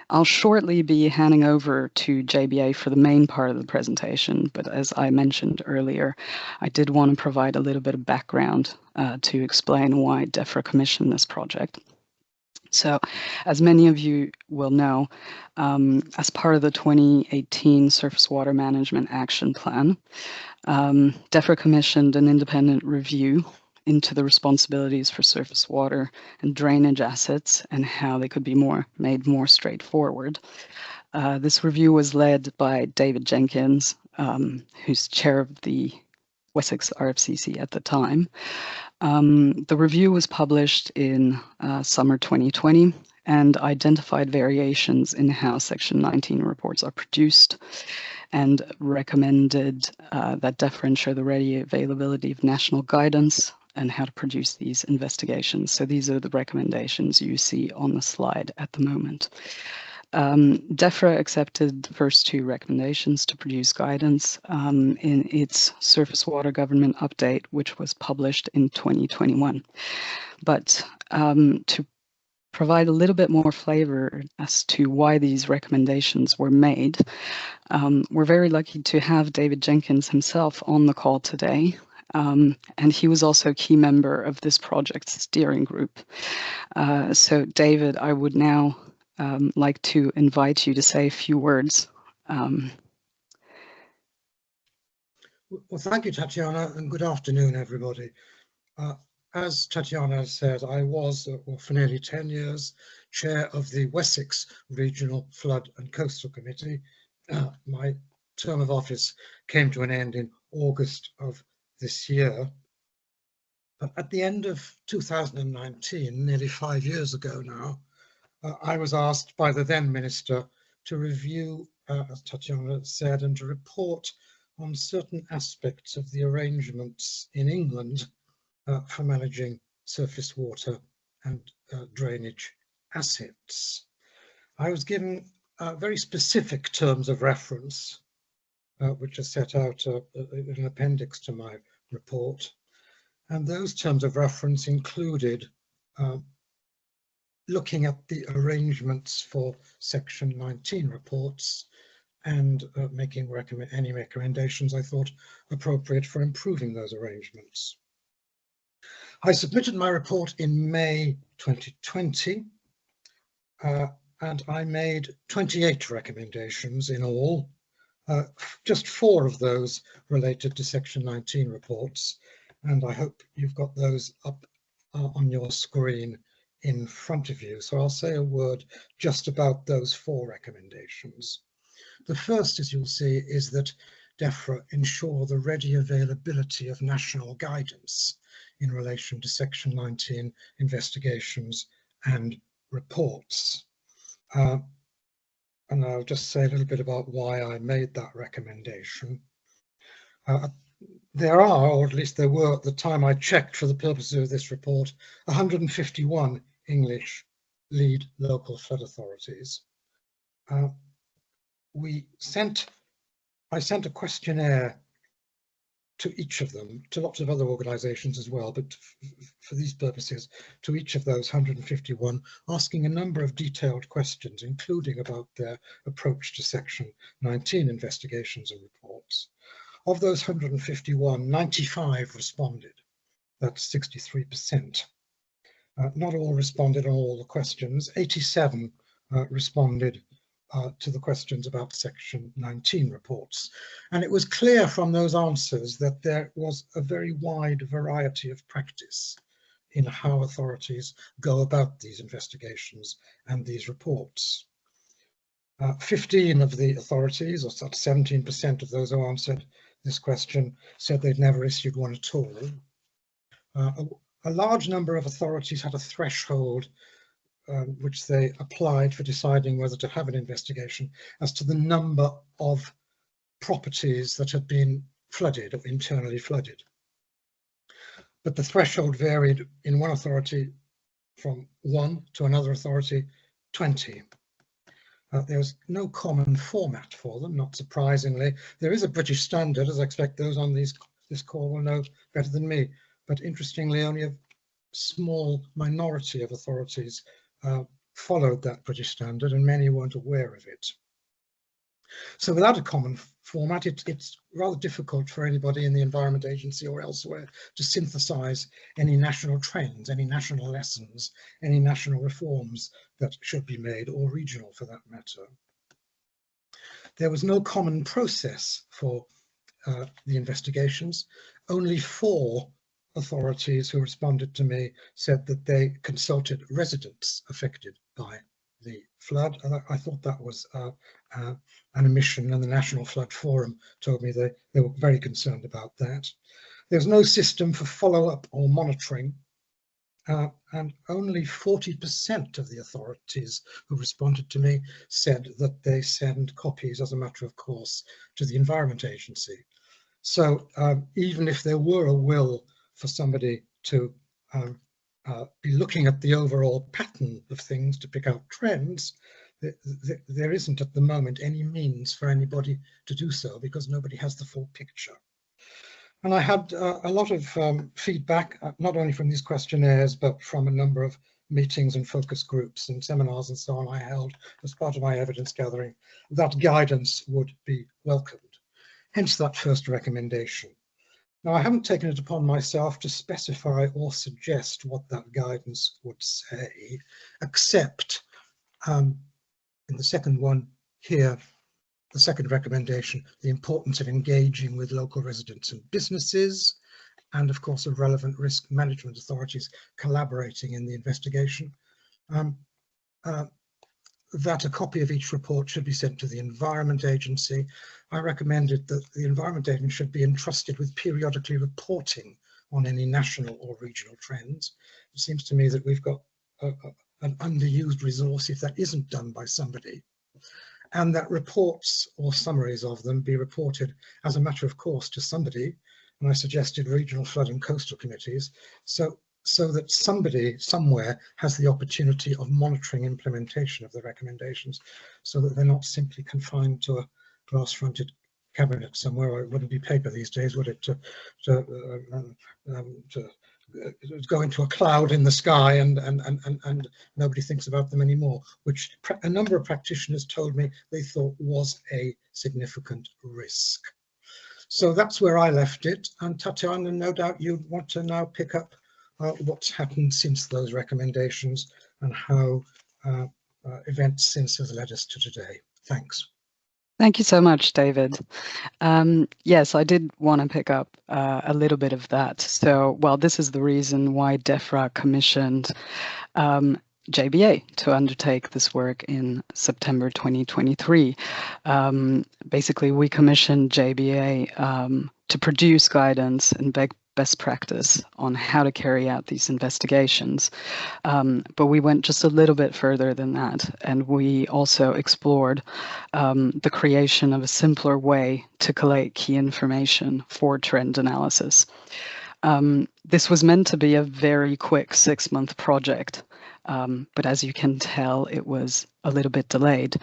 I'll shortly be handing over to JBA for the main part of the presentation, but as I mentioned earlier, I did want to provide a little bit of background to explain why Defra commissioned this project. So, as many of you will know, as part of the 2018 Surface Water Management Action Plan, Defra commissioned an independent review into the responsibilities for surface water and drainage assets and how they could be made more straightforward. This review was led by David Jenkins, who's chair of the Wessex RFCC at the time. The review was published in summer 2020 and identified variations in how Section 19 reports are produced and recommended that Defra ensure the ready availability of national guidance and how to produce these investigations. So these are the recommendations you see on the slide at the moment. Defra accepted the first two recommendations to produce guidance in its Surface Water Government Update, which was published in 2021. But to provide a little bit more flavor as to why these recommendations were made, we're very lucky to have David Jenkins himself on the call today. And he was also a key member of this project's steering group. So David, I would now like to invite you to say a few words. Well, thank you, Tatiana, and good afternoon, everybody. As Tatiana said, I was, for nearly 10 years, chair of the Wessex Regional Flood and Coastal Committee. My term of office came to an end in August of this year. But at the end of 2019, nearly 5 years ago now, I was asked by the then minister to review, as Tatiana said, and to report on certain aspects of the arrangements in England for managing surface water and drainage assets. I was given very specific terms of reference, which are set out in an appendix to my report. And those terms of reference included looking at the arrangements for Section 19 reports and making any recommendations I thought appropriate for improving those arrangements. I submitted my report in May 2020, and I made 28 recommendations in all. Just 4 of those related to Section 19 reports, and I hope you've got those up on your screen in front of you. So I'll say a word just about those 4 recommendations. The first, as you'll see, is that Defra ensure the ready availability of national guidance in relation to Section 19 investigations and reports. And I'll just say a little bit about why I made that recommendation. There are, or at least there were at the time I checked for the purposes of this report, 151 English lead local flood authorities. I sent a questionnaire to each of them, to lots of other organisations as well, but for these purposes, to each of those 151, asking a number of detailed questions, including about their approach to Section 19 investigations and reports. Of those 151, 95 responded. That's 63%. Not all responded on all the questions. 87 responded to the questions about Section 19 reports. And it was clear from those answers that there was a very wide variety of practice in how authorities go about these investigations and these reports. 15 of the authorities, or 17% of those who answered this question, said they'd never issued one at all. A large number of authorities had a threshold which they applied for deciding whether to have an investigation as to the number of properties that had been flooded or internally flooded. But the threshold varied in one authority from 1 to another authority 20. There was no common format for them, not surprisingly. There is a British standard, as I expect those on this call will know better than me, but interestingly only a small minority of authorities followed that British standard, and many weren't aware of it. So without a common format, it's rather difficult for anybody in the Environment Agency or elsewhere to synthesize any national trends, any national lessons, any national reforms that should be made, or regional for that matter. There was no common process for the investigations. Only 4 authorities who responded to me said that they consulted residents affected by the flood. And I thought that was an omission, and the National Flood Forum told me they were very concerned about that. There's no system for follow-up or monitoring, and only 40% of the authorities who responded to me said that they send copies as a matter of course to the Environment Agency. So even if there were a will for somebody to be looking at the overall pattern of things to pick out trends, there isn't at the moment any means for anybody to do so, because nobody has the full picture. And I had a lot of feedback, not only from these questionnaires, but from a number of meetings and focus groups and seminars and so on I held as part of my evidence gathering, that guidance would be welcomed. Hence that first recommendation. Now, I haven't taken it upon myself to specify or suggest what that guidance would say, except in the second one here, the second recommendation, the importance of engaging with local residents and businesses, and of course of relevant risk management authorities collaborating in the investigation. That a copy of each report should be sent to the Environment Agency. I recommended that the Environment Agency should be entrusted with periodically reporting on any national or regional trends. It seems to me that we've got an underused resource if that isn't done by somebody, and that reports or summaries of them be reported as a matter of course to somebody, and I suggested regional flood and coastal committees, so that somebody somewhere has the opportunity of monitoring implementation of the recommendations, so that they're not simply confined to a glass-fronted cabinet somewhere, or it wouldn't be paper these days, would it, to go into a cloud in the sky and nobody thinks about them anymore, which a number of practitioners told me they thought was a significant risk. So that's where I left it. And Tatiana, no doubt you'd want to now pick up what's happened since those recommendations and how events since has led us to today. Thanks. Thank you so much, David. Yes, I did want to pick up a little bit of that. So, well, this is the reason why Defra commissioned JBA to undertake this work in September 2023. Basically, we commissioned JBA to produce guidance and best practice on how to carry out these investigations. But we went just a little bit further than that, and we also explored the creation of a simpler way to collate key information for trend analysis. This was meant to be a very quick 6-month project, but as you can tell, it was a little bit delayed.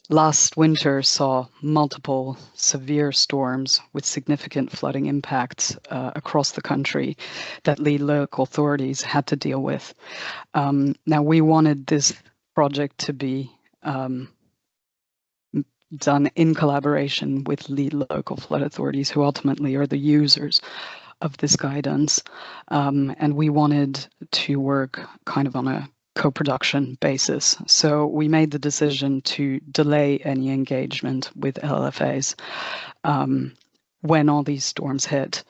Last winter saw multiple severe storms with significant flooding impacts across the country that lead local authorities had to deal with. Now, we wanted this project to be done in collaboration with lead local flood authorities, who ultimately are the users of this guidance. And we wanted to work kind of on a co-production basis. So we made the decision to delay any engagement with LLFAs when all these storms hit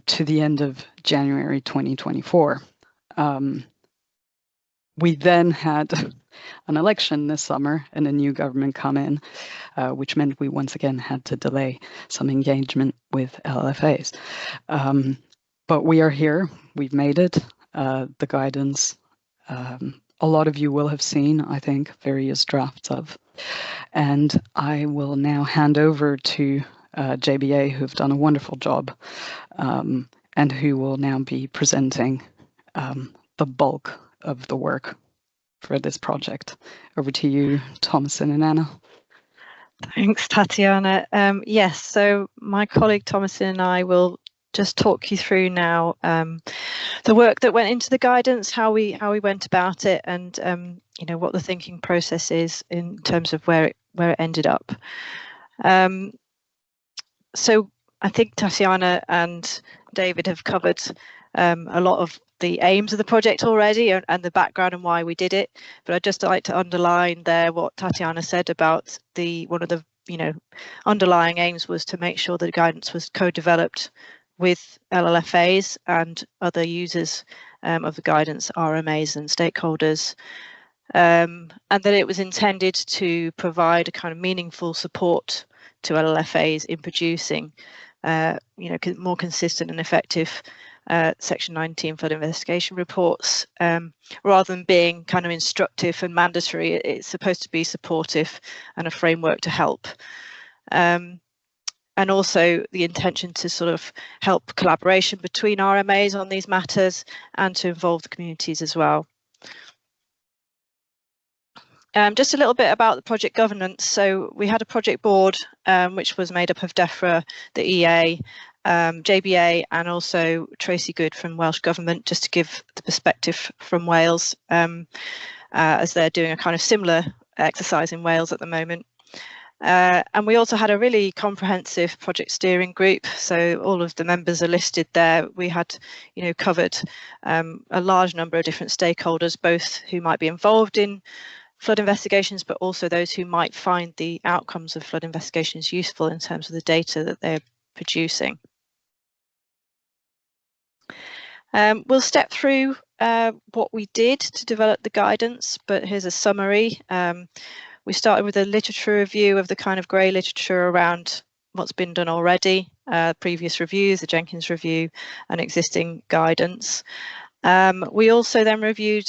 to the end of January 2024. We then had an election this summer and a new government come in, which meant we once again had to delay some engagement with LLFAs. But we are here, we've made it, the guidance a lot of you will have seen, I think, various drafts of. And I will now hand over to JBA, who've done a wonderful job, and who will now be presenting the bulk of the work for this project. Over to you, Thomasin and Anna. Thanks, Tatiana. Yes, so my colleague Thomasin and I will just talk you through now the work that went into the guidance, how we went about it, and you know, what the thinking process is in terms of where it ended up. So I think Tatiana and David have covered a lot of the aims of the project already and the background and why we did it, but I'd just like to underline there what Tatiana said about one of the underlying aims was to make sure that the guidance was co-developed with LLFAs and other users of the guidance, RMAs and stakeholders, and that it was intended to provide a kind of meaningful support to LLFAs in producing more consistent and effective Section 19 flood investigation reports. Rather than being kind of instructive and mandatory, it's supposed to be supportive and a framework to help. And also the intention to sort of help collaboration between RMAs on these matters and to involve the communities as well. Just a little bit about the project governance. So we had a project board which was made up of Defra, the EA, JBA, and also Tracy Good from Welsh Government, just to give the perspective from Wales, as they're doing a kind of similar exercise in Wales at the moment. And we also had a really comprehensive project steering group, so all of the members are listed there. We had, covered a large number of different stakeholders, both who might be involved in flood investigations, but also those who might find the outcomes of flood investigations useful in terms of the data that they're producing. We'll step through what we did to develop the guidance, but here's a summary. We started with a literature review of the kind of grey literature around what's been done already, previous reviews, the Jenkins review, and existing guidance. We also then reviewed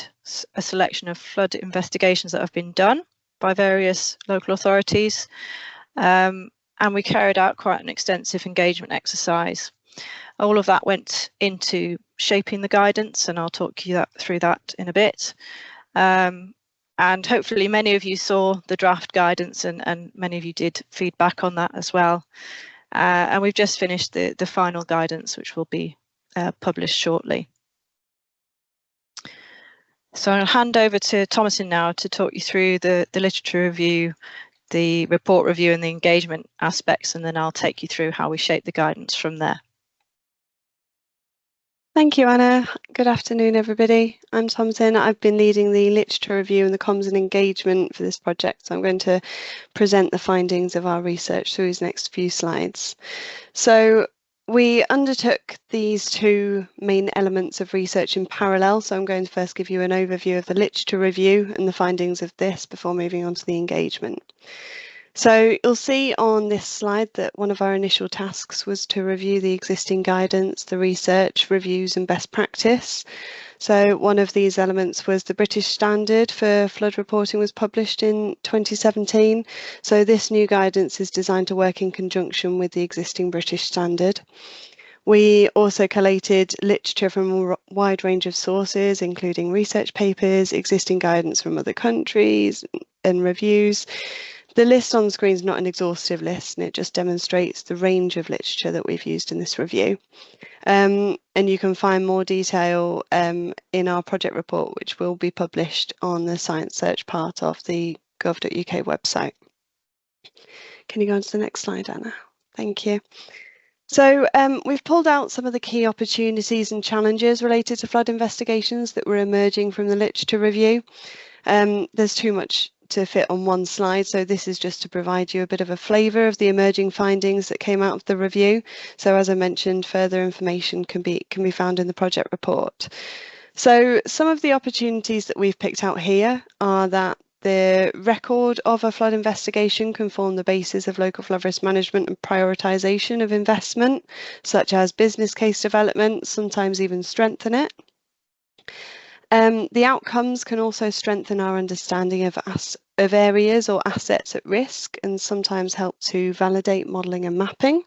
a selection of flood investigations that have been done by various local authorities, and we carried out quite an extensive engagement exercise. All of that went into shaping the guidance, and I'll talk you through that in a bit. And hopefully many of you saw the draft guidance, and many of you did feedback on that as well. And we've just finished the final guidance, which will be published shortly. So I'll hand over to Thomasin now to talk you through the literature review, the report review and the engagement aspects, and then I'll take you through how we shape the guidance from there. Thank you, Anna. Good afternoon, everybody. I'm Thomasin. I've been leading the literature review and the comms and engagement for this project. So I'm going to present the findings of our research through these next few slides. So we undertook these two main elements of research in parallel. So I'm going to first give you an overview of the literature review and the findings of this before moving on to the engagement. So you'll see on this slide that one of our initial tasks was to review the existing guidance, the research, reviews and best practice. So one of these elements was the British Standard for Flood Reporting was published in 2017. So this new guidance is designed to work in conjunction with the existing British Standard. We also collated literature from a wide range of sources, including research papers, existing guidance from other countries and reviews. The list on the screen is not an exhaustive list, and it just demonstrates the range of literature that we've used in this review. And you can find more detail in our project report, which will be published on the Science Search part of the gov.uk website. Can you go on to the next slide, Anna? Thank you. So we've pulled out some of the key opportunities and challenges related to flood investigations that were emerging from the literature review. There's too much to fit on one slide, so this is just to provide you a bit of a flavour of the emerging findings that came out of the review. So as I mentioned, further information can be found in the project report. So some of the opportunities that we've picked out here are that the record of a flood investigation can form the basis of local flood risk management and prioritisation of investment, such as business case development, sometimes even strengthen it. The outcomes can also strengthen our understanding of areas or assets at risk and sometimes help to validate modelling and mapping.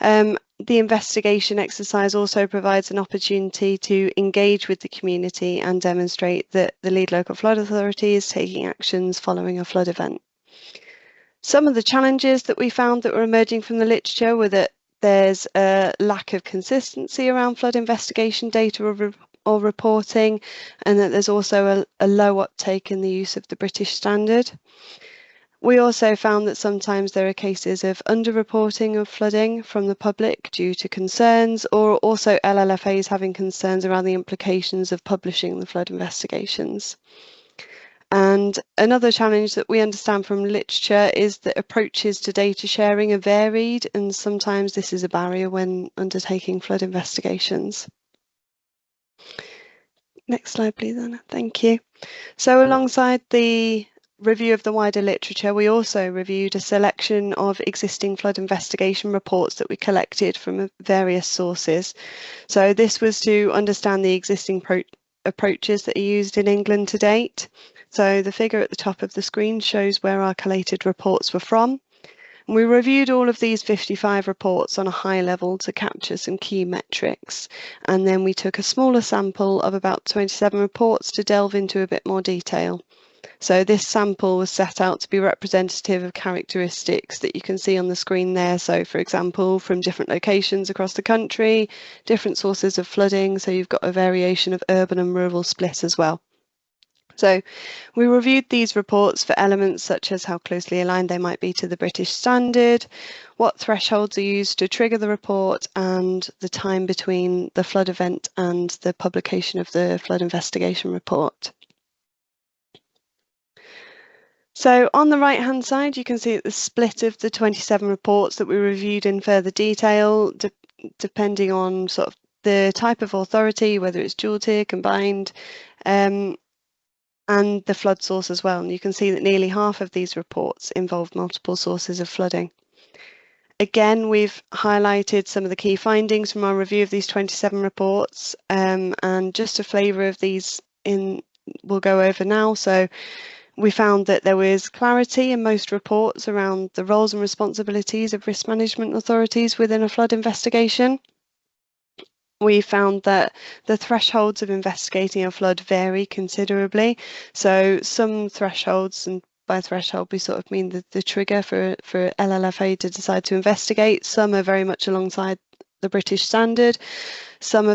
The investigation exercise also provides an opportunity to engage with the community and demonstrate that the lead local flood authority is taking actions following a flood event. Some of the challenges that we found that were emerging from the literature were that there's a lack of consistency around flood investigation data or reporting, and that there's also a low uptake in the use of the British standard. We also found that sometimes there are cases of underreporting of flooding from the public due to concerns, or also LLFAs having concerns around the implications of publishing the flood investigations. And another challenge that we understand from literature is that approaches to data sharing are varied, and sometimes this is a barrier when undertaking flood investigations. Next slide, please, Anna. Thank you. So alongside the review of the wider literature, we also reviewed a selection of existing flood investigation reports that we collected from various sources. So this was to understand the existing approaches that are used in England to date. So the figure at the top of the screen shows where our collated reports were from. We reviewed all of these 55 reports on a high level to capture some key metrics, and then we took a smaller sample of about 27 reports to delve into a bit more detail. So this sample was set out to be representative of characteristics that you can see on the screen there. So for example, from different locations across the country, different sources of flooding. So you've got a variation of urban and rural split as well. So we reviewed these reports for elements such as how closely aligned they might be to the British standard, what thresholds are used to trigger the report, and the time between the flood event and the publication of the flood investigation report. So on the right hand side, you can see the split of the 27 reports that we reviewed in further detail, depending on sort of the type of authority, whether it's dual tier, combined, and the flood source as well. And you can see that nearly half of these reports involve multiple sources of flooding. Again, we've highlighted some of the key findings from our review of these 27 reports, and just a flavour of these we'll go over now. So we found that there was clarity in most reports around the roles and responsibilities of risk management authorities within a flood investigation. We found that the thresholds of investigating a flood vary considerably. So some thresholds, and by threshold we sort of mean the trigger for LLFA to decide to investigate, some are very much alongside the British standard. Some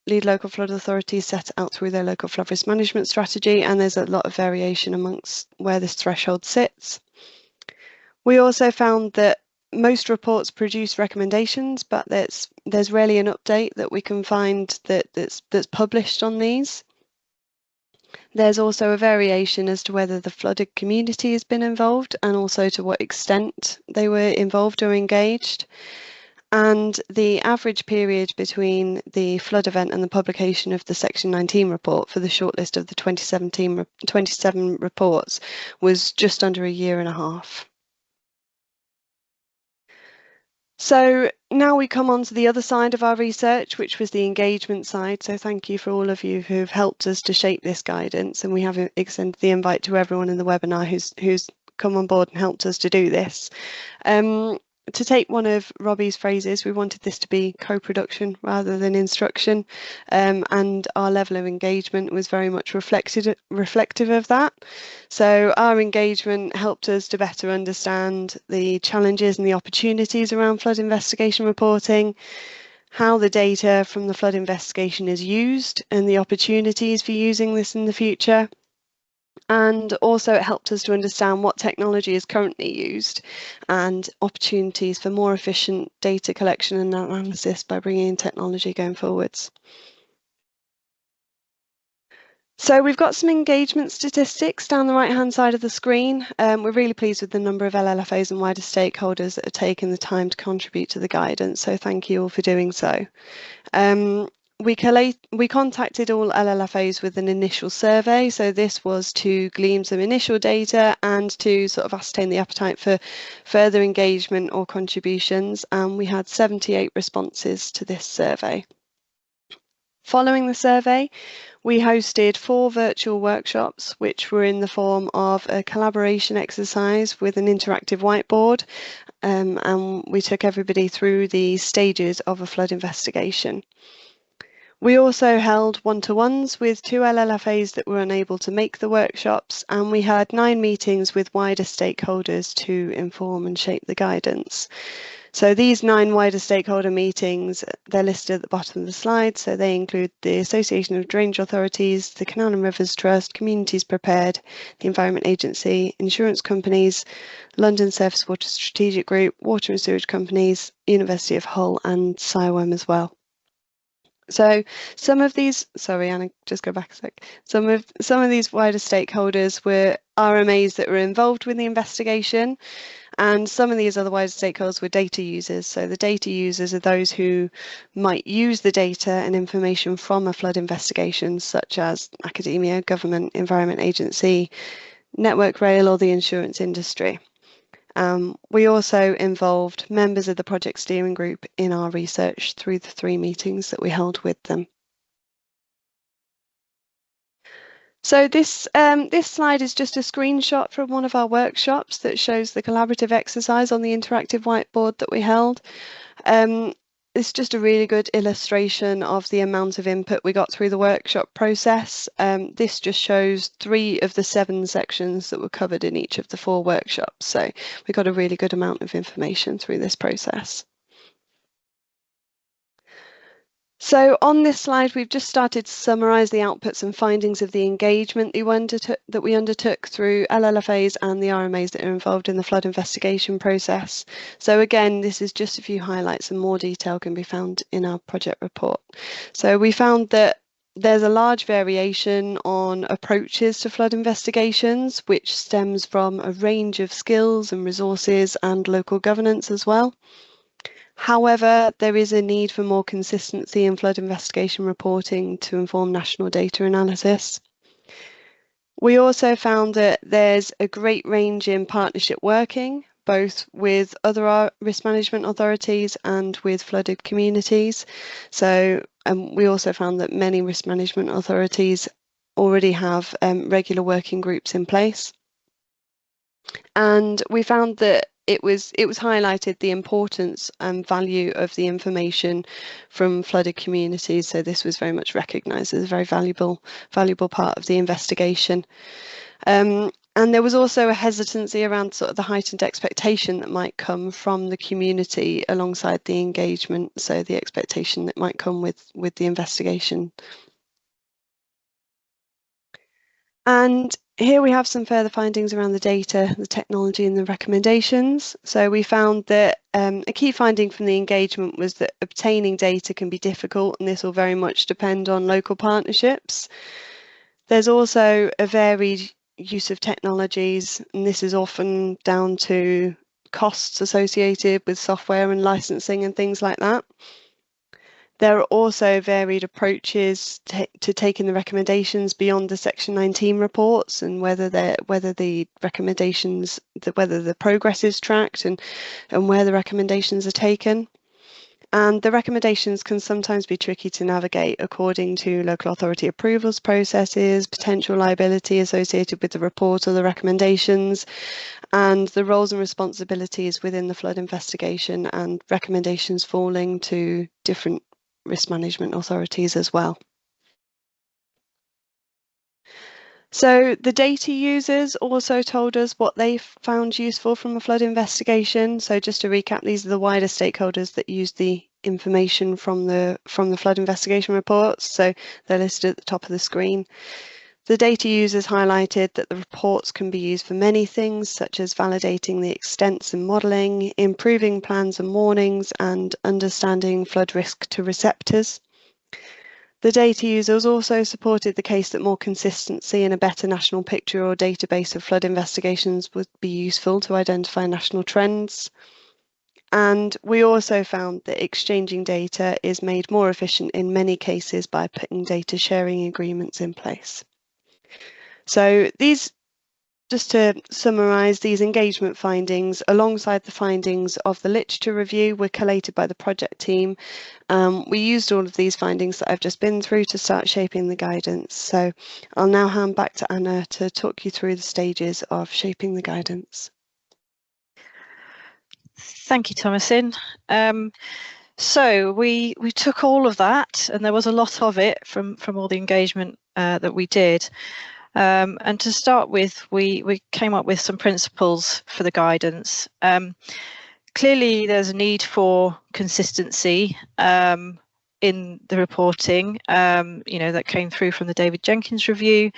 lead local flood authorities set out through their local flood risk management strategy, and there's a lot of variation amongst where this threshold sits. We also found that most reports produce recommendations, but there's rarely an update that we can find that's published on these. There's also a variation as to whether the flooded community has been involved, and also to what extent they were involved or engaged. And the average period between the flood event and the publication of the Section 19 report for the shortlist of the 27 reports was just under a year and a half. So now we come on to the other side of our research, which was the engagement side. So thank you for all of you who've helped us to shape this guidance, and we have extended the invite to everyone in the webinar who's come on board and helped us to do this. To take one of Robbie's phrases, we wanted this to be co-production rather than instruction, and our level of engagement was very much reflective of that. So our engagement helped us to better understand the challenges and the opportunities around flood investigation reporting, how the data from the flood investigation is used, and the opportunities for using this in the future. And also it helped us to understand what technology is currently used and opportunities for more efficient data collection and analysis by bringing in technology going forwards. So we've got some engagement statistics down the right hand side of the screen. We're really pleased with the number of LLFAs and wider stakeholders that have taken the time to contribute to the guidance, so thank you all for doing so. We contacted all LLFAs with an initial survey, so this was to glean some initial data and to sort of ascertain the appetite for further engagement or contributions, and we had 78 responses to this survey. Following the survey, we hosted 4 virtual workshops, which were in the form of a collaboration exercise with an interactive whiteboard, and we took everybody through the stages of a flood investigation. We also held one-to-ones with 2 LLFAs that were unable to make the workshops, and we had 9 meetings with wider stakeholders to inform and shape the guidance. So these 9 wider stakeholder meetings, they're listed at the bottom of the slide. So they include the Association of Drainage Authorities, the Canal and Rivers Trust, Communities Prepared, the Environment Agency, insurance companies, London Surface Water Strategic Group, water and sewage companies, University of Hull and SIWAM as well. So some of these, sorry Anna, just go back a sec. Some of these wider stakeholders were RMAs that were involved with the investigation, and some of these other wider stakeholders were data users. So the data users are those who might use the data and information from a flood investigation, such as academia, government, environment agency, Network Rail or the insurance industry. We also involved members of the project steering group in our research through the 3 meetings that we held with them. So this slide is just a screenshot from one of our workshops that shows the collaborative exercise on the interactive whiteboard that we held. It's just a really good illustration of the amount of input we got through the workshop process. This just shows 3 of the 7 sections that were covered in each of the 4 workshops. So we got a really good amount of information through this process. So on this slide, we've just started to summarise the outputs and findings of the engagement that we undertook through LLFAs and the RMAs that are involved in the flood investigation process. So again, this is just a few highlights, and more detail can be found in our project report. So we found that there's a large variation on approaches to flood investigations, which stems from a range of skills and resources and local governance as well. However, there is a need for more consistency in flood investigation reporting to inform national data analysis. We also found that there's a great range in partnership working, both with other risk management authorities and with flooded communities. So we also found that many risk management authorities already have regular working groups in place. And we found that it was highlighted the importance and value of the information from flooded communities. So this was very much recognised as a very valuable part of the investigation. And there was also a hesitancy around sort of the heightened expectation that might come from the community alongside the engagement. So the expectation that might come with the investigation. And here we have some further findings around the data, the technology and the recommendations. So we found that a key finding from the engagement was that obtaining data can be difficult, and this will very much depend on local partnerships. There's also a varied use of technologies, and this is often down to costs associated with software and licensing and things like that. There are also varied approaches to taking the recommendations beyond the Section 19 reports, and whether the progress is tracked and where the recommendations are taken. And the recommendations can sometimes be tricky to navigate according to local authority approvals processes, potential liability associated with the report or the recommendations, and the roles and responsibilities within the flood investigation, and recommendations falling to different risk management authorities as well. So the data users also told us what they found useful from a flood investigation. So just to recap, these are the wider stakeholders that use the information from the flood investigation reports. So they're listed at the top of the screen. The data users highlighted that the reports can be used for many things, such as validating the extents and modelling, improving plans and warnings, and understanding flood risk to receptors. The data users also supported the case that more consistency and a better national picture or database of flood investigations would be useful to identify national trends. And we also found that exchanging data is made more efficient in many cases by putting data sharing agreements in place. So these, just to summarise, these engagement findings alongside the findings of the literature review were collated by the project team. We used all of these findings that I've just been through to start shaping the guidance. So I'll now hand back to Anna to talk you through the stages of shaping the guidance. Thank you, Thomasin. So we took all of that, and there was a lot of it from all the engagement that we did. And to start with, we came up with some principles for the guidance. Clearly, there's a need for consistency in the reporting, that came through from the David Jenkins review.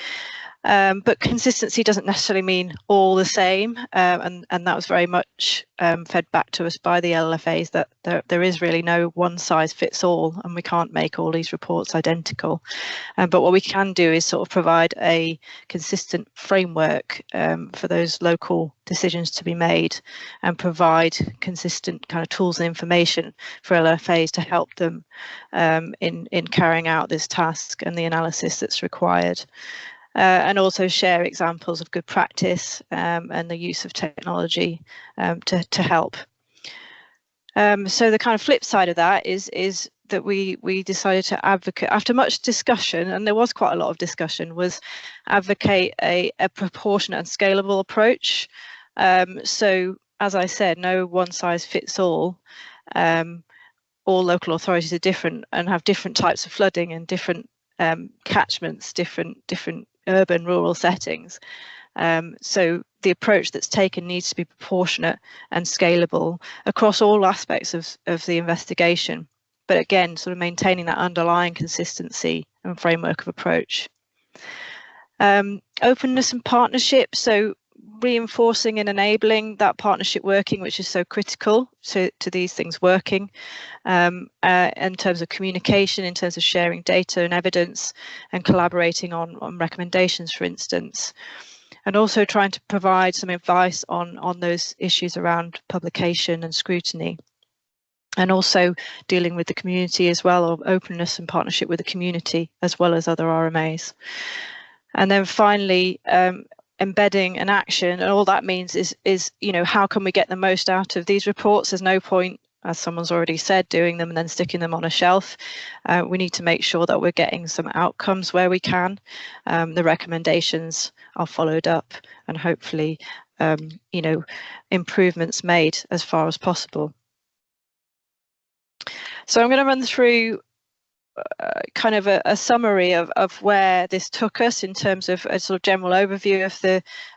But consistency doesn't necessarily mean all the same, and that was very much fed back to us by the LLFAs, that there is really no one size fits all, and we can't make all these reports identical. But what we can do is sort of provide a consistent framework for those local decisions to be made, and provide consistent kind of tools and information for LLFAs to help them in carrying out this task and the analysis that's required. And also share examples of good practice and the use of technology to help. So the kind of flip side of that is that we decided to advocate, after much discussion, and there was quite a lot of discussion, was advocate a proportionate and scalable approach. So as I said, no one size fits all. All local authorities are different and have different types of flooding and different catchments, different urban rural settings. So the approach that's taken needs to be proportionate and scalable across all aspects of the investigation, but again, sort of maintaining that underlying consistency and framework of approach. Openness and partnership, so reinforcing and enabling that partnership working, which is so critical to these things working, in terms of communication, in terms of sharing data and evidence, and collaborating on recommendations, for instance, and also trying to provide some advice on those issues around publication and scrutiny, and also dealing with the community as well, or openness and partnership with the community as well as other RMAs. And then finally, embedding an action, and all that means is how can we get the most out of these reports? There's no point, as someone's already said, doing them and then sticking them on a shelf. We need to make sure that we're getting some outcomes where we can. The recommendations are followed up, and hopefully improvements made as far as possible. So I'm going to run through kind of a summary of where this took us in terms of a sort of general overview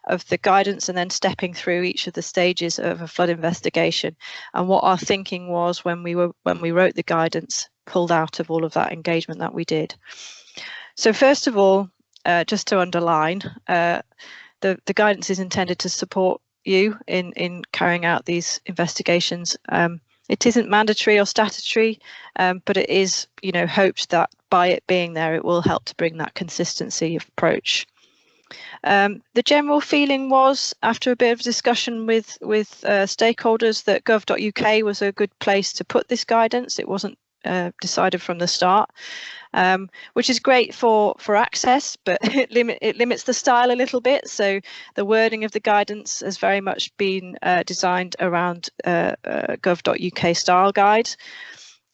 of the guidance, and then stepping through each of the stages of a flood investigation, and what our thinking was when we wrote the guidance, pulled out of all of that engagement that we did. So first of all, just to underline, the guidance is intended to support you in carrying out these investigations. It isn't mandatory or statutory, but it is, hoped that by it being there, it will help to bring that consistency of approach. The general feeling was, after a bit of discussion with stakeholders, that gov.uk was a good place to put this guidance. It wasn't decided from the start, which is great for access, but it limits the style a little bit. So the wording of the guidance has very much been designed around gov.uk style guide.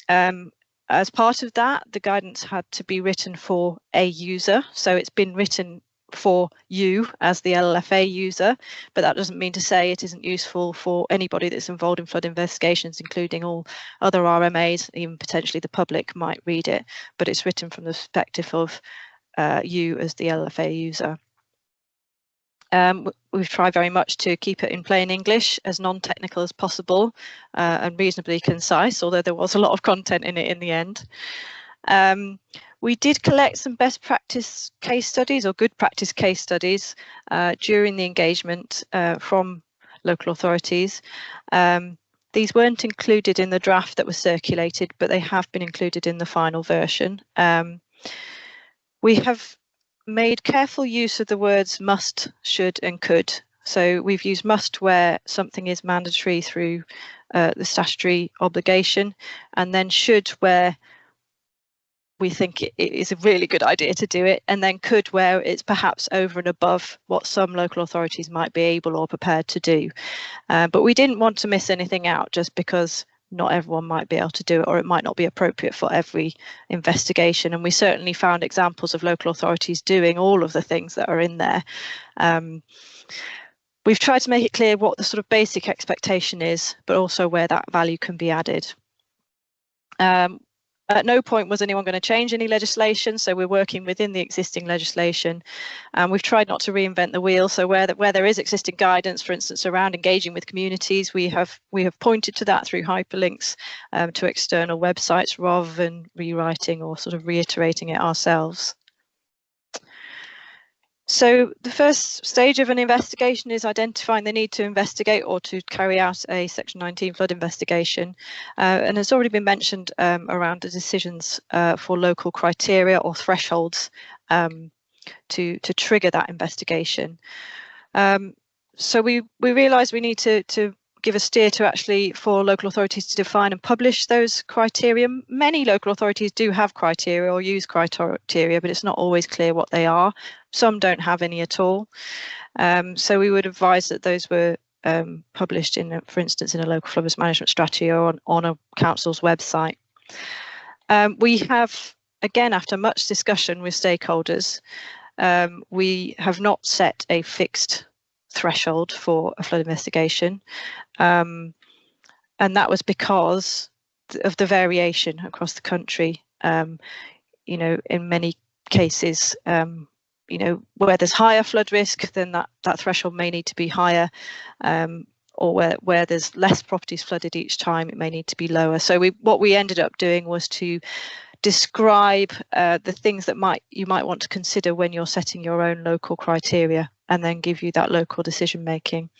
As part of that, the guidance had to be written for a user, so it's been written for you as the LLFA user, but that doesn't mean to say it isn't useful for anybody that's involved in flood investigations, including all other RMAs, even potentially the public might read it, but it's written from the perspective of you as the LLFA user. We've tried very much to keep it in plain English, as non-technical as possible, and reasonably concise, although there was a lot of content in it in the end. We did collect some best practice case studies, or good practice case studies, during the engagement from local authorities. These weren't included in the draft that was circulated, but they have been included in the final version. We have made careful use of the words must, should and could. So we've used must where something is mandatory through the statutory obligation, and then should where we think it is a really good idea to do it, and then could where it's perhaps over and above what some local authorities might be able or prepared to do. But we didn't want to miss anything out just because not everyone might be able to do it, or it might not be appropriate for every investigation. And we certainly found examples of local authorities doing all of the things that are in there. We've tried to make it clear what the sort of basic expectation is, but also where that value can be added. At no point was anyone going to change any legislation, so we're working within the existing legislation. We've tried not to reinvent the wheel, so where there is existing guidance, for instance, around engaging with communities, we have pointed to that through hyperlinks to external websites rather than rewriting or sort of reiterating it ourselves. So the first stage of an investigation is identifying the need to investigate or to carry out a Section 19 flood investigation. And it's already been mentioned around the decisions for local criteria or thresholds to trigger that investigation. So we realised we need to give a steer to actually for local authorities to define and publish those criteria. Many local authorities do have criteria or use criteria, but it's not always clear what they are. Some don't have any at all. So we would advise that those were published in, for instance, in a local flood risk management strategy or on a council's website. We have, again, after much discussion with stakeholders, we have not set a fixed threshold for a flood investigation, and that was because of the variation across the country. You know, in many cases, you know, where there's higher flood risk, then that threshold may need to be higher, or where there's less properties flooded each time, it may need to be lower. So what we ended up doing was to describe the things that you might want to consider when you're setting your own local criteria, and then give you that local decision making.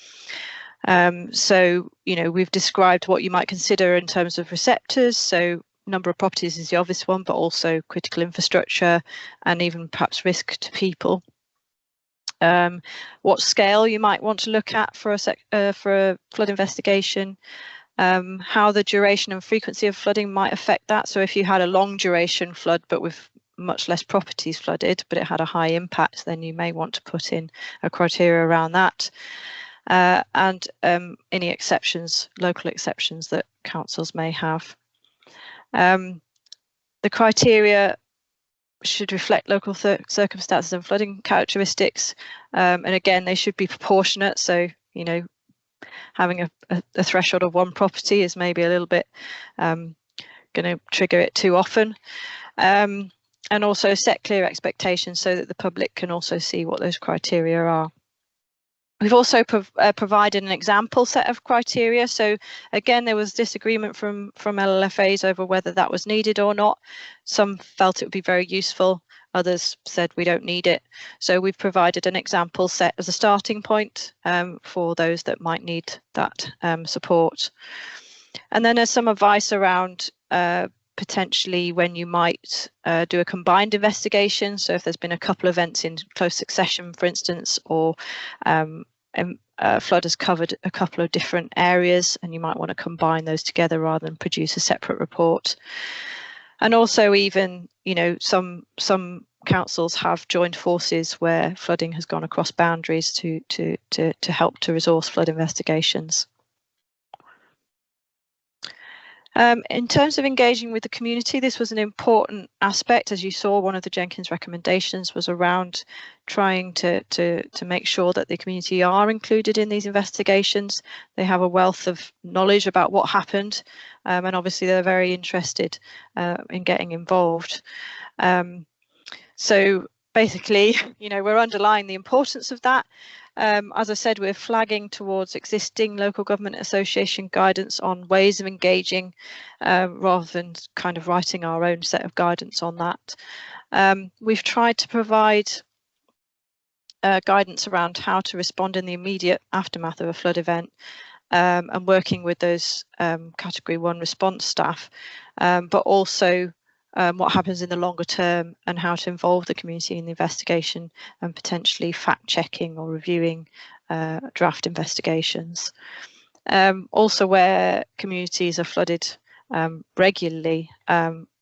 So, you know, we've described what you might consider in terms of receptors. So number of properties is the obvious one, but also critical infrastructure and even perhaps risk to people. What scale you might want to look at for a flood investigation. How the duration and frequency of flooding might affect that. So if you had a long duration flood but with much less properties flooded, but it had a high impact, then you may want to put in a criteria around that. And any exceptions, local exceptions that councils may have. The criteria should reflect local circumstances and flooding characteristics. And again, they should be proportionate. So, you know, having a threshold of one property is maybe a little bit going to trigger it too often. And also set clear expectations so that the public can also see what those criteria are. We've also provided an example set of criteria. So again, there was disagreement from LLFAs over whether that was needed or not. Some felt it would be very useful. Others said we don't need it. So we've provided an example set as a starting point for those that might need that support. And then there's some advice around potentially when you might do a combined investigation. So if there's been a couple of events in close succession, for instance, or flood has covered a couple of different areas, and you might want to combine those together rather than produce a separate report. And also, even, you know, some councils have joined forces where flooding has gone across boundaries to help to resource flood investigations. In terms of engaging with the community, this was an important aspect. As you saw, one of the Jenkins recommendations was around trying to make sure that the community are included in these investigations. They have a wealth of knowledge about what happened, and obviously they're very interested in getting involved. So basically, you know, we're underlining the importance of that. As I said, we're flagging towards existing local government association guidance on ways of engaging rather than kind of writing our own set of guidance on that. We've tried to provide guidance around how to respond in the immediate aftermath of a flood event, and working with those Category 1 response staff, but also what happens in the longer term and how to involve the community in the investigation and potentially fact checking or reviewing draft investigations. Also, where communities are flooded regularly,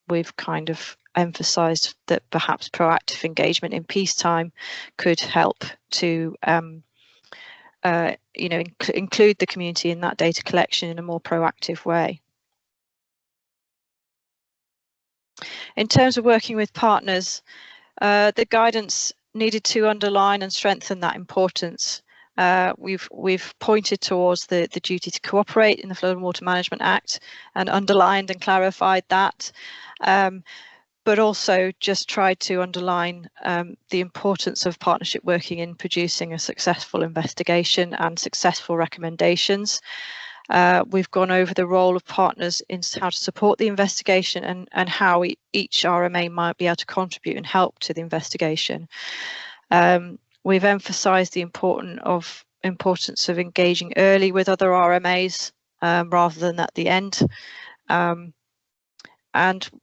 we've kind of emphasised that perhaps proactive engagement in peacetime could help to you know, include the community in that data collection in a more proactive way. In terms of working with partners, the guidance needed to underline and strengthen that importance We've pointed towards the duty to cooperate in the Flood and Water Management Act and underlined and clarified that, but also just tried to underline the importance of partnership working in producing a successful investigation and successful recommendations. We've gone over the role of partners in how to support the investigation and how each RMA might be able to contribute and help to the investigation. We've emphasised the importance of engaging early with other RMAs rather than at the end. And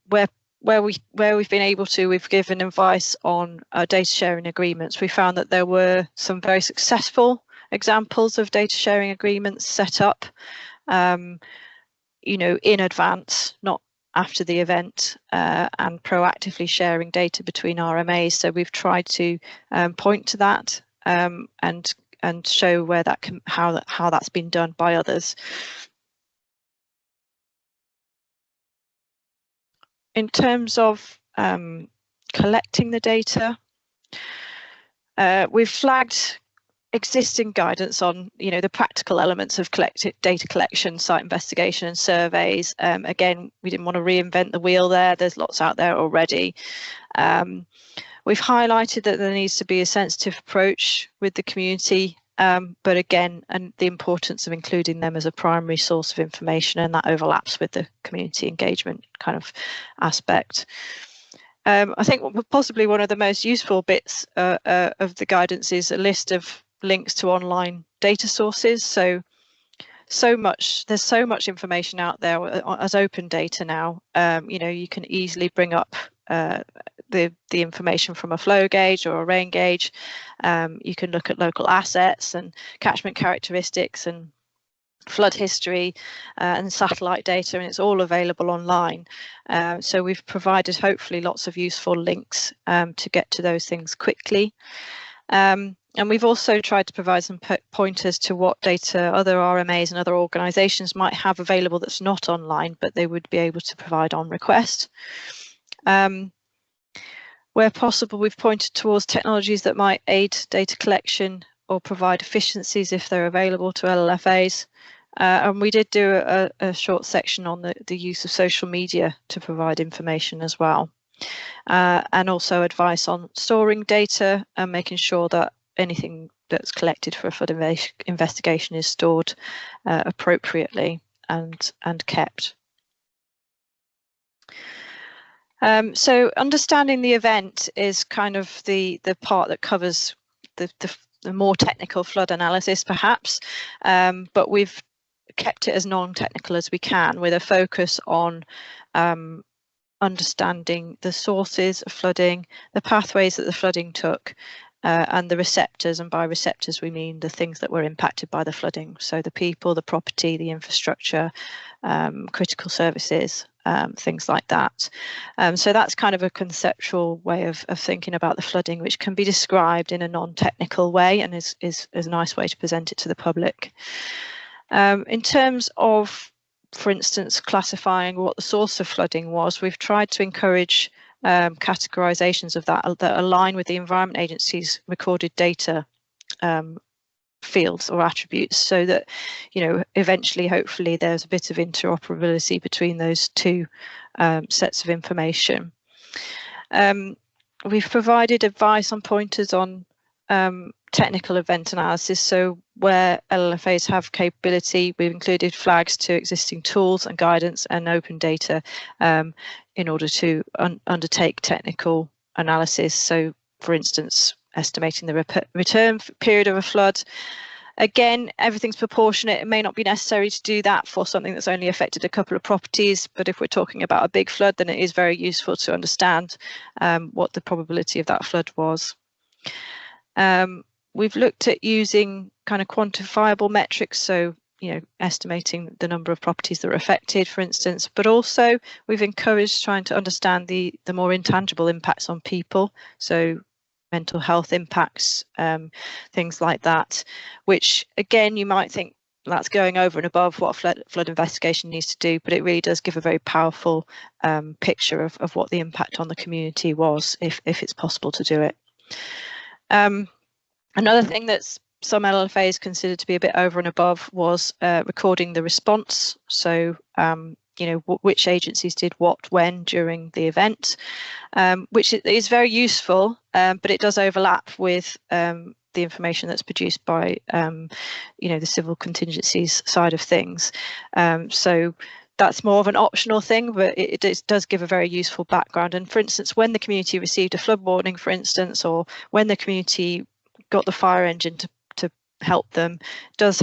where we've been able to, we've given advice on data sharing agreements. We found that there were some very successful examples of data sharing agreements set up, you know, in advance, not after the event, and proactively sharing data between RMAs. So we've tried to point to that and show where that can, how that's been done by others. In terms of collecting the data, we've flagged existing guidance on, you know, the practical elements of data collection, site investigation and surveys. Again, we didn't want to reinvent the wheel there. There's lots out there already. We've highlighted that there needs to be a sensitive approach with the community, but again, and the importance of including them as a primary source of information, and that overlaps with the community engagement kind of aspect. I think possibly one of the most useful bits of the guidance is a list of links to online data sources. There's so much information out there as open data now. You know, you can easily bring up the information from a flow gauge or a rain gauge. You can look at local assets and catchment characteristics and flood history and satellite data, and it's all available online. So we've provided hopefully lots of useful links to get to those things quickly. And we've also tried to provide some pointers to what data other RMAs and other organisations might have available that's not online, but they would be able to provide on request. Where possible, we've pointed towards technologies that might aid data collection or provide efficiencies if they're available to LLFAs. And we did do a short section on the use of social media to provide information as well. And also advice on storing data and making sure that anything that's collected for a flood investigation is stored appropriately and kept. So understanding the event is kind of the part that covers the more technical flood analysis, perhaps, but we've kept it as non-technical as we can, with a focus on understanding the sources of flooding, the pathways that the flooding took, and the receptors, and by receptors we mean the things that were impacted by the flooding, so the people, the property, the infrastructure, critical services, things like that. So that's kind of a conceptual way of thinking about the flooding, which can be described in a non-technical way and is a nice way to present it to the public. In terms of, for instance, classifying what the source of flooding was, we've tried to encourage categorizations of that align with the Environment Agency's recorded data fields or attributes, so that, you know, eventually, hopefully, there's a bit of interoperability between those two sets of information. We've provided advice on pointers on technical event analysis, so where LLFAs have capability, we've included flags to existing tools and guidance and open data in order to undertake technical analysis. So, for instance, estimating the return period of a flood. Again, everything's proportionate. It may not be necessary to do that for something that's only affected a couple of properties, but if we're talking about a big flood, then it is very useful to understand what the probability of that flood was. We've looked at using kind of quantifiable metrics, so, you know, estimating the number of properties that are affected, for instance, but also we've encouraged trying to understand the more intangible impacts on people, so mental health impacts, things like that, which again, you might think that's going over and above what a flood investigation needs to do, but it really does give a very powerful picture of what the impact on the community was, if it's possible to do it. Another thing that's some LLFAs considered to be a bit over and above was recording the response. So, you know, which agencies did what, when, during the event, which is very useful, but it does overlap with the information that's produced by, you know, the civil contingencies side of things. So that's more of an optional thing, but it does give a very useful background. And for instance, when the community received a flood warning, for instance, or when the community got the fire engine to help them, does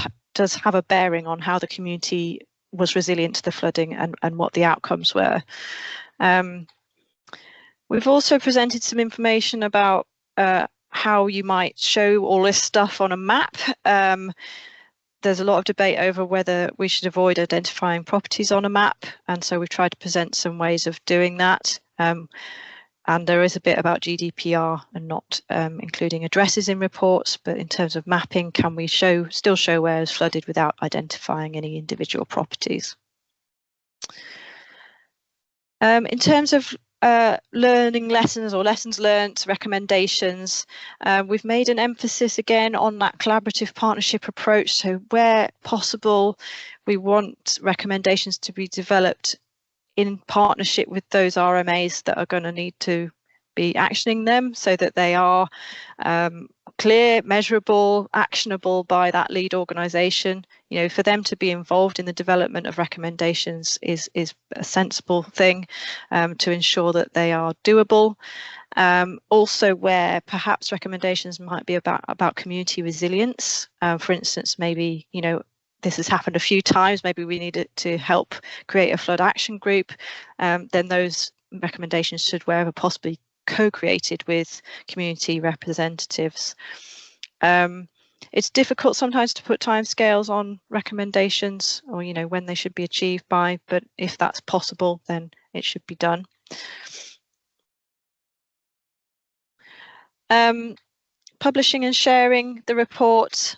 have a bearing on how the community was resilient to the flooding and what the outcomes were. We've also presented some information about how you might show all this stuff on a map. There's a lot of debate over whether we should avoid identifying properties on a map, and so we've tried to present some ways of doing that. And there is a bit about GDPR and not including addresses in reports, but in terms of mapping, can we still show where it's flooded without identifying any individual properties? In terms of learning lessons or lessons learnt, recommendations, we've made an emphasis again on that collaborative partnership approach. So where possible, we want recommendations to be developed in partnership with those RMAs that are going to need to be actioning them, so that they are clear, measurable, actionable by that lead organisation. You know, for them to be involved in the development of recommendations is a sensible thing to ensure that they are doable. Also, where perhaps recommendations might be about community resilience. For instance, maybe, you know, this has happened a few times, maybe we need it to help create a flood action group, then those recommendations should, wherever possibly, co-created with community representatives. It's difficult sometimes to put timescales on recommendations, or, you know, when they should be achieved by, but if that's possible, then it should be done. Publishing and sharing the report.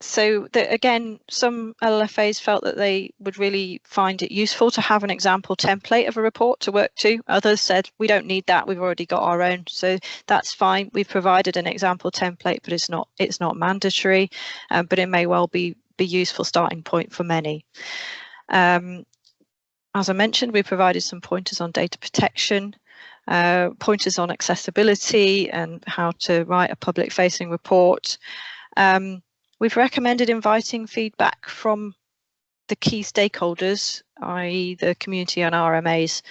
So again, some LLFAs felt that they would really find it useful to have an example template of a report to work to. Others said, we don't need that, we've already got our own. So that's fine. We've provided an example template, but it's not mandatory, but it may well be useful starting point for many. As I mentioned, we provided some pointers on data protection, pointers on accessibility and how to write a public facing report. We've recommended inviting feedback from the key stakeholders, i.e. the community and RMAs,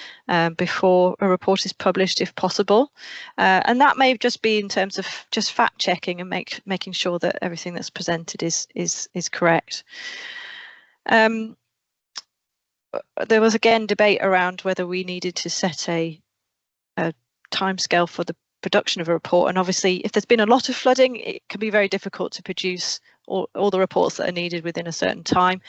before a report is published if possible. And that may just be in terms of just fact checking and making sure that everything that's presented is correct. There was again debate around whether we needed to set a timescale for the production of a report, and obviously if there's been a lot of flooding, it can be very difficult to produce all the reports that are needed within a certain time.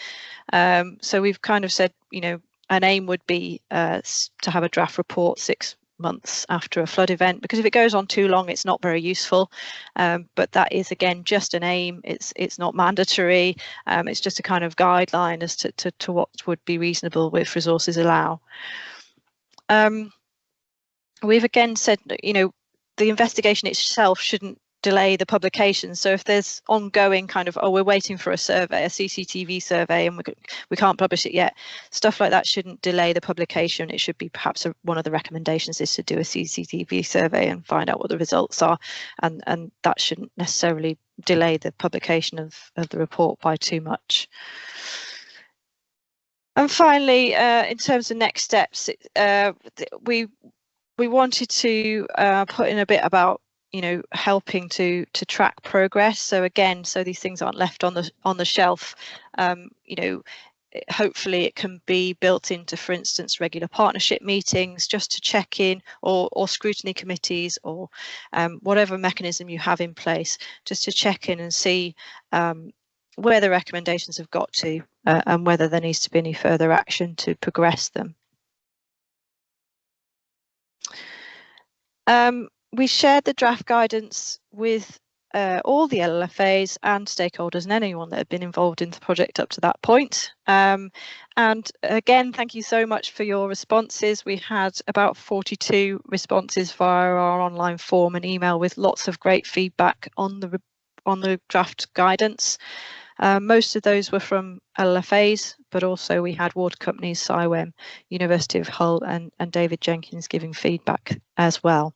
So we've kind of said, you know, an aim would be to have a draft report 6 months after a flood event, because if it goes on too long, it's not very useful. But that is again just an aim. It's not mandatory. It's just a kind of guideline as to what would be reasonable if resources allow. We've again said, you know, the investigation itself shouldn't delay the publication. So if there's ongoing kind of, oh, we're waiting for a survey, a CCTV survey, and we can't publish it yet, stuff like that shouldn't delay the publication. It should be perhaps one of the recommendations is to do a CCTV survey and find out what the results are, and that shouldn't necessarily delay the publication of the report by too much. And finally, in terms of next steps, we wanted to put in a bit about, you know, helping to track progress. So again, so these things aren't left on the shelf. You know, hopefully it can be built into, for instance, regular partnership meetings just to check in, or scrutiny committees, or whatever mechanism you have in place, just to check in and see where the recommendations have got to, and whether there needs to be any further action to progress them. We shared the draft guidance with all the LLFAs and stakeholders and anyone that had been involved in the project up to that point. And again, thank you so much for your responses. We had about 42 responses via our online form and email, with lots of great feedback on on the draft guidance. Most of those were from LLFAs, but also we had water companies, CIWEM, University of Hull and David Jenkins giving feedback as well.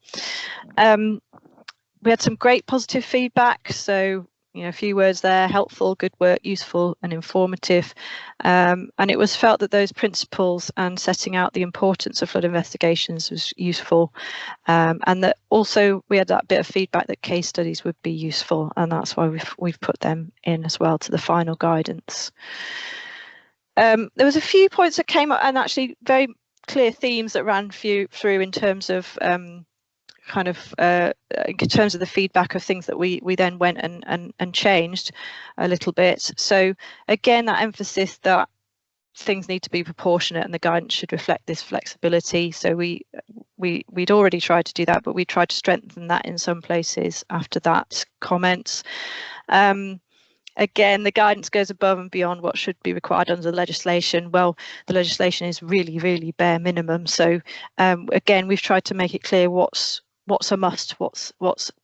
We had some great positive feedback, so a few words there: helpful, good work, useful and informative. And it was felt that those principles and setting out the importance of flood investigations was useful, and that also we had that bit of feedback that case studies would be useful, and that's why we've put them in as well to the final guidance. There was a few points that came up, and actually very clear themes that ran through in terms of in terms of the feedback of things that we then went and changed a little bit. So again, that emphasis that things need to be proportionate and the guidance should reflect this flexibility. So we'd already tried to do that, but we tried to strengthen that in some places after that comments. Again, the guidance goes above and beyond what should be required under the legislation. Well, the legislation is really, really bare minimum. So again, we've tried to make it clear what's a must, what's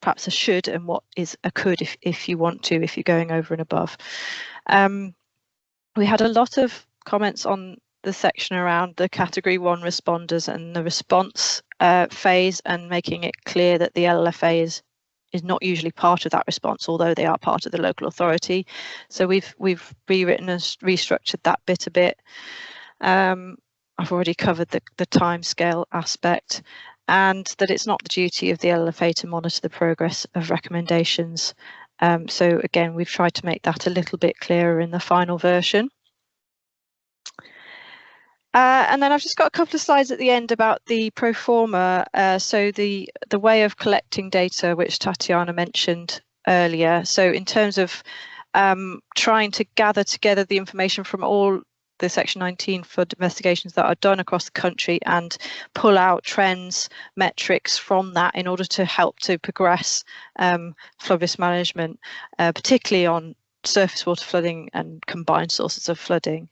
perhaps a should, and what is a could if you want to, if you're going over and above. We had a lot of comments on the section around the category 1 responders and the response phase, and making it clear that the LLFA is not usually part of that response, although they are part of the local authority. So we've rewritten and restructured that bit a bit. I've already covered the timescale aspect, and that it's not the duty of the LLFA to monitor the progress of recommendations. So again, we've tried to make that a little bit clearer in the final version. And then I've just got a couple of slides at the end about the pro forma. So the way of collecting data, which Tatiana mentioned earlier. So in terms of trying to gather together the information from all the Section 19 flood investigations that are done across the country and pull out trends, metrics from that in order to help to progress flood risk management, particularly on surface water flooding and combined sources of flooding.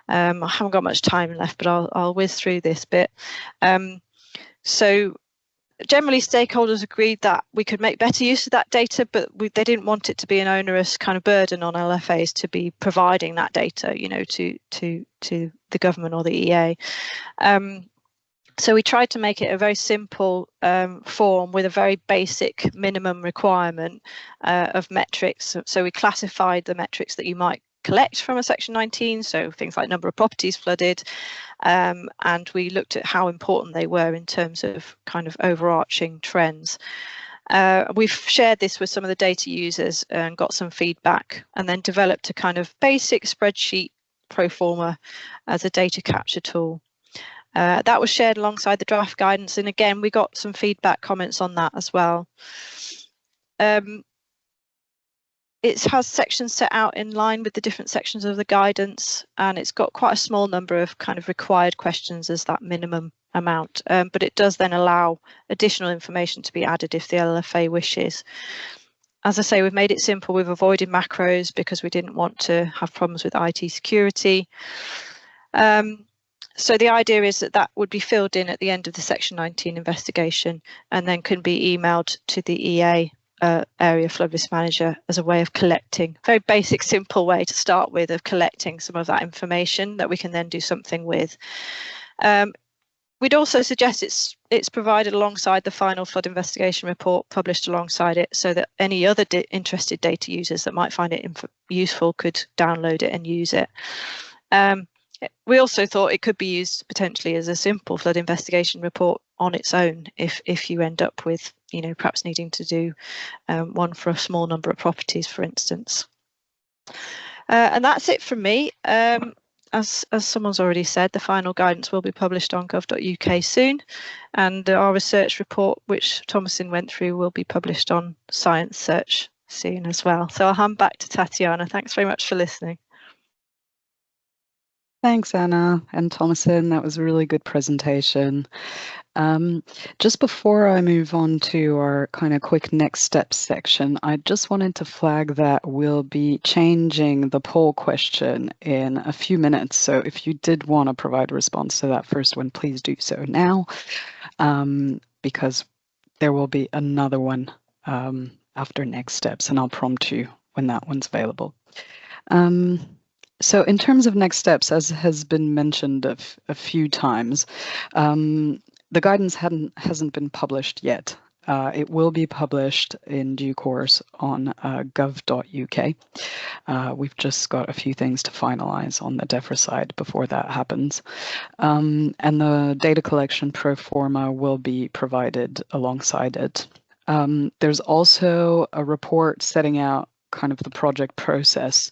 I haven't got much time left, but I'll whiz through this bit. So generally, stakeholders agreed that we could make better use of that data, but they didn't want it to be an onerous kind of burden on LFAs to be providing that data, to the government or the EA. So we tried to make it a very simple form with a very basic minimum requirement of metrics. So we classified the metrics that you might collect from a Section 19, so things like number of properties flooded, and we looked at how important they were in terms of kind of overarching trends. We've shared this with some of the data users and got some feedback, and then developed a kind of basic spreadsheet pro forma as a data capture tool. That was shared alongside the draft guidance, and again we got some feedback comments on that as well. It has sections set out in line with the different sections of the guidance, and it's got quite a small number of kind of required questions as that minimum amount, but it does then allow additional information to be added if the LFA wishes. As I say, we've made it simple. We've avoided macros because we didn't want to have problems with IT security. So the idea is that would be filled in at the end of the Section 19 investigation and then can be emailed to the EA area flood risk manager as a way of collecting, very basic, simple way to start with, of collecting some of that information that we can then do something with. We'd also suggest it's provided alongside the final flood investigation report, published alongside it, so that any other interested data users that might find it useful could download it and use it. We also thought it could be used potentially as a simple flood investigation report on its own if you end up with, perhaps needing to do one for a small number of properties, for instance. And that's it from me. As someone's already said, the final guidance will be published on gov.uk soon, and our research report, which Thomasin went through, will be published on Science Search soon as well. So I'll hand back to Tatiana. Thanks very much for listening. Thanks, Anna and Thomasin. That was a really good presentation. Just before I move on to our kind of quick next steps section, I just wanted to flag that we'll be changing the poll question in a few minutes. So if you did want to provide a response to that first one, please do so now, because there will be another one after next steps, and I'll prompt you when that one's available. So in terms of next steps, as has been mentioned a few times, the guidance hasn't been published yet. It will be published in due course on gov.uk. We've just got a few things to finalize on the Defra side before that happens. And the data collection pro forma will be provided alongside it. There's also a report setting out kind of the project process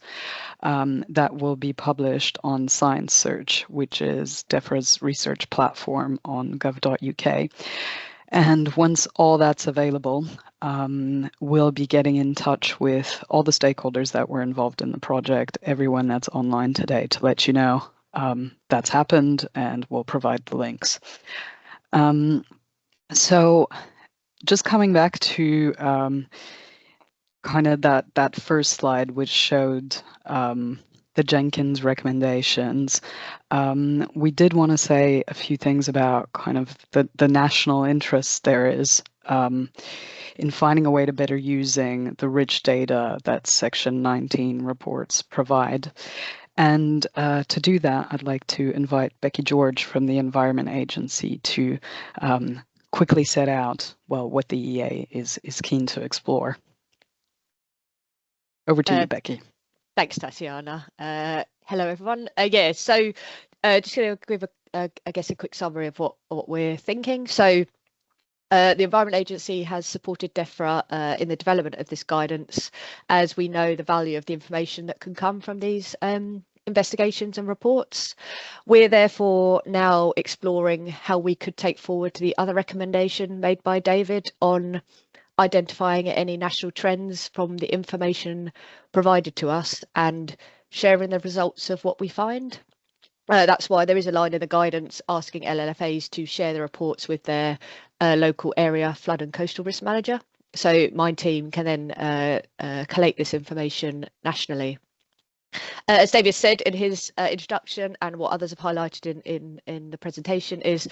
that will be published on Science Search, which is Defra's research platform on gov.uk. And once all that's available, we'll be getting in touch with all the stakeholders that were involved in the project, everyone that's online today, to let you know that's happened, and we'll provide the links. So just coming back to kind of that first slide, which showed the Jenkins recommendations, we did want to say a few things about kind of the national interest there is in finding a way to better using the rich data that Section 19 reports provide. And to do that, I'd like to invite Becky George from the Environment Agency to quickly set out, well, what the EA is keen to explore. Over to you, Becky. Thanks, Tatiana. Hello, everyone. Yeah, so just going to give, I guess, a quick summary of what we're thinking. So the Environment Agency has supported Defra in the development of this guidance, as we know the value of the information that can come from these investigations and reports. We're therefore now exploring how we could take forward the other recommendation made by David on identifying any national trends from the information provided to us and sharing the results of what we find. That's why there is a line in the guidance asking LLFAs to share the reports with their local area flood and coastal risk manager. So my team can then collate this information nationally. As David said in his introduction, and what others have highlighted in the presentation, is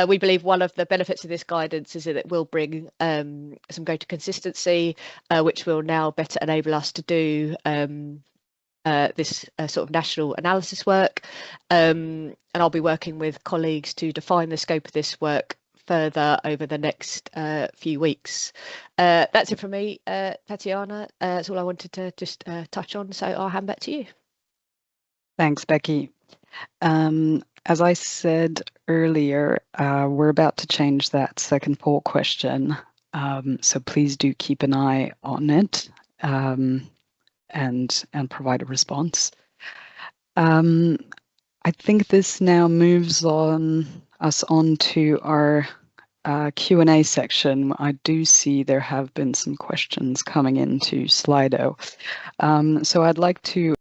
we believe one of the benefits of this guidance is that it will bring some greater consistency, which will now better enable us to do this sort of national analysis work. And I'll be working with colleagues to define the scope of this work further over the next few weeks. That's it from me, Tatiana. That's all I wanted to just touch on, so I'll hand back to you. Thanks, Becky. As I said earlier, we're about to change that second poll question, so please do keep an eye on it and provide a response. I think this now moves us on to our Q&A section. I do see there have been some questions coming into Slido, so I'd like to